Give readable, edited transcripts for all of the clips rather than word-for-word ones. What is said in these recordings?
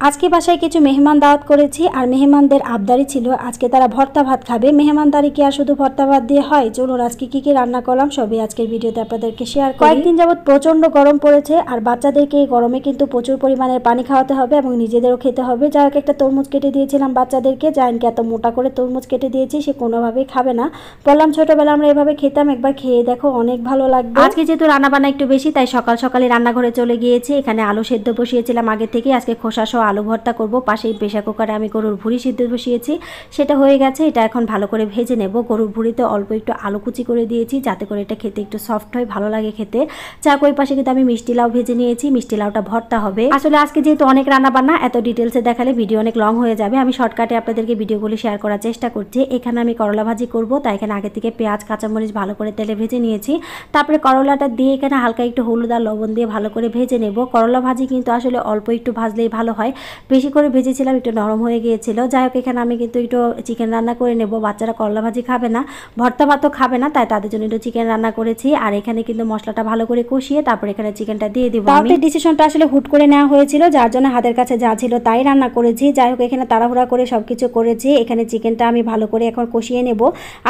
আজকে বাসায় কিছু মেহমান দাওয়াত করেছি আর মেহমানদের আবদারি ছিল আজকে তারা ভর্তা ভাত খাবে। মেহমানদারি কি আর শুধু ভর্তা ভাত দিয়ে হয়? চলুন আজকে কি রান্না করলাম সবই আজকের ভিডিওতে আপনাদেরকে শেয়ার করি। কয়েকদিন যাবত প্রচন্ড গরম পড়েছে আর বাচ্চাদেরকে এই গরমে কিন্তু প্রচুর পরিমাণের পানি খাওয়াতে হবে এবং নিজেদেরও খেতে হবে। যাই হোক, একটা তরমুজ কেটে দিয়েছিলাম বাচ্চাদেরকে। জায়ানকে এত মোটা করে তরমুজ কেটে দিয়েছি, সে কোনোভাবেই খাবে না। বললাম ছোটবেলা আমরা এভাবে খেতাম, একবার খেয়ে দেখো, অনেক ভালো লাগবে। আজকে যেহেতু রান্না বান্না একটু বেশি, তাই সকাল সকালে রান্নাঘরে চলে গিয়েছি। এখানে আলু সেদ্ধ বসিয়েছিলাম আগে থেকে, আজকে খোসা সহ আলু ভর্তা করব। পাশেই প্রেসার কুকারে আমি গরুর ভুঁড়ি সিদ্ধ বসিয়েছি, সেটা হয়ে গেছে। এটা এখন ভালো করে ভেজে নেব। গরুর ভুঁড়িতে অল্প একটু আলু কুচি করে দিয়েছি যাতে করে এটা খেতে একটু সফট হয়, ভালো লাগে খেতে। যাক, ওই পাশে কিন্তু আমি মিষ্টি লাউ ভেজে নিয়েছি, মিষ্টি লাউটা ভর্তা হবে। আসলে আজকে যেহেতু অনেক রান্না বান্না, এত ডিটেলসে দেখালে ভিডিও অনেক লং হয়ে যাবে। আমি শর্টকাটে আপনাদেরকে ভিডিওগুলি শেয়ার করার চেষ্টা করছি। এখানে আমি করলা ভাজি করব, তাই এখানে আগে থেকে পেঁয়াজ কাঁচামরিচ ভালো করে তেলে ভেজে নিয়েছি। তারপরে করলাটা দিয়ে এখানে হালকা একটু হলুদ আর লবণ দিয়ে ভালো করে ভেজে নেব। করলা ভাজি কিন্তু আসলে অল্প একটু ভাজলেই ভালো হয়, বেশি করে ভেজেছিলাম একটু নরম হয়ে গিয়েছিল। যাই হোক, এখানে আমি কিন্তু একটু চিকেন রান্না করে নেব। বাচ্চারা করলা ভাজি খাবে না, ভর্তা ভাতও খাবে না, তাই তাদের জন্য একটু চিকেন রান্না করেছি। আর এখানে কিন্তু মশলাটা ভালো করে কষিয়ে তারপর এখানে চিকেনটা দিয়ে দিব। আমি ডিসিশনটা আসলে হুট করে নেওয়া হয়েছিল, যার জন্য হাতের কাছে যা ছিল তাই রান্না করেছি। যাই হোক, এখানে তাড়াহুড়া করে সবকিছু করেছি। এখানে চিকেনটা আমি ভালো করে এখন কষিয়ে নেব।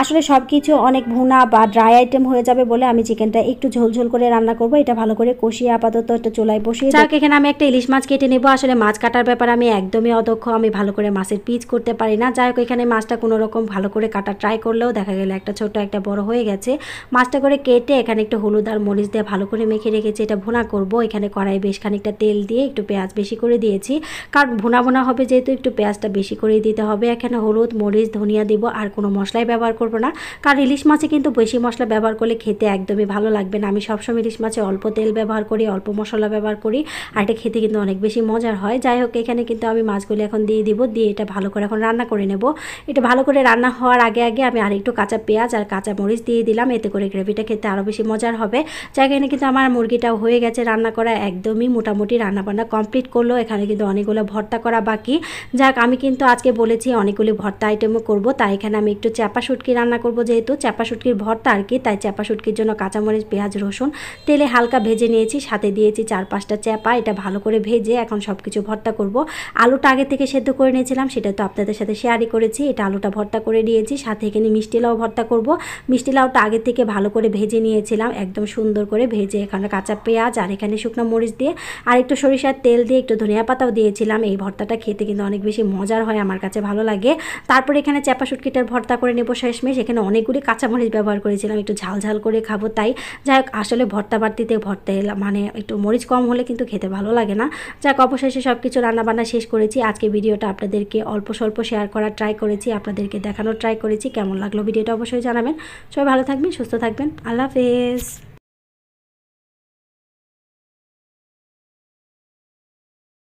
আসলে সবকিছু অনেক ভুনা বা ড্রাই আইটেম হয়ে যাবে বলে আমি চিকেনটা একটু ঝোলঝোল করে রান্না করব। এটা ভালো করে কষিয়ে আপাতত একটা চুলায় বসিয়ে। যাক, এখানে আমি একটা ইলিশ মাছ কেটে নেব। আসলে মাছ কাটার ব্যাপারে আমি একদমই অদক্ষ, আমি ভালো করে মাছের পিচ করতে পারি না। যাই হোক, এখানে মাছটা কোনো রকম ভালো করে কাটা ট্রাই করলেও দেখা গেল একটা ছোট একটা বড় হয়ে গেছে। মাছটা করে কেটে এখানে একটু হলুদ আর মরিচ দিয়ে ভালো করে মেখে রেখেছি। এটা ভুনা করব। এখানে কড়াই বেশ খানিকটা তেল দিয়ে একটু পেঁয়াজ বেশি করে দিয়েছি, কারণ ভুনা ভুনা হবে যেহেতু একটু পেঁয়াজটা বেশি করে দিতে হবে। এখানে হলুদ মরিচ ধনিয়া দিব, আর কোনো মশলাই ব্যবহার করব না, কারণ ইলিশ মাছে কিন্তু বেশি মশলা ব্যবহার করলে খেতে একদমই ভালো লাগবে না। আমি সবসময় ইলিশ মাছে অল্প তেল ব্যবহার করি, অল্প মশলা ব্যবহার করি, আর এটা খেতে কিন্তু অনেক বেশি মজার হয়। যাই হোক, এখানে কিন্তু আমি মাছগুলো এখন দিয়ে দিব, দিয়ে এটা ভালো করে এখন রান্না করে নেব। এটা ভালো করে রান্না হওয়ার আগে আগে আমি আরেকটু কাঁচা পেঁয়াজ আর কাঁচা মরিচ দিয়ে দিলাম, এতে করে গ্রেভিটা খেতে আরও বেশি মজার হবে। যাই, এখানে কিন্তু আমার মুরগিটাও হয়ে গেছে রান্না করা, একদমই মোটামুটি রান্নাবান্না কমপ্লিট করলো। এখানে কিন্তু অনেকগুলো ভর্তা করা বাকি। যাক, আমি কিন্তু আজকে বলেছি অনেকগুলি ভর্তা আইটেমও করব, তাই এখানে আমি একটু চাপা শুটকি রান্না করব, যেহেতু চাপা শুটকির ভর্তা আর কি, তাই চাপা শুটকির জন্য কাঁচামরিচ পেঁয়াজ রসুন তেলে হালকা ভেজে নিয়েছি, সাথে দিয়েছি 4-5টা চাপা। এটা ভালো করে ভেজে এখন সব কিছু ভর্তা করব। আলুটা আগে থেকে সেদ্ধ করে নিয়েছিলাম, সেটা তো আপনাদের সাথে শেয়ারই করেছি। এটা আলুটা ভর্তা করে দিয়েছি, সাথে এখানে মিষ্টি লাউ ভর্তা করব। মিষ্টি লাউটা আগে থেকে ভালো করে ভেজে নিয়েছিলাম, একদম সুন্দর করে ভেজে এখানে কাঁচা পেঁয়াজ আর এখানে শুকনো মরিচ দিয়ে আর একটু সরিষার তেল দিয়ে একটু ধনিয়া পাতাও দিয়েছিলাম। এই ভর্তাটা খেতে কিন্তু অনেক বেশি মজার হয়, আমার কাছে ভালো লাগে। তারপর এখানে চাপা শুটকিটার ভর্তা করে নেব শেষমেশ। এখানে অনেকগুলি কাঁচামরিচ ব্যবহার করেছিলাম, একটু ঝাল ঝাল করে খাবো তাই। যাই হোক, আসলে ভর্তা বাড়তিতে ভর্তা মানে একটু মরিচ কম হলে কিন্তু খেতে ভালো লাগে না। যাক, অবশেষে সব কিছু রান্নাবান্না শেষ করেছি। আজকে ভিডিওটা আপনাদেরকে অল্প স্বল্প শেয়ার করার ট্রাই করেছি, আপনাদেরকে দেখানোর ট্রাই করেছি। কেমন লাগলো ভিডিওটা অবশ্যই জানাবেন। সবাই ভালো থাকবেন, সুস্থ থাকবেন। আল্লাহ হাফেজ।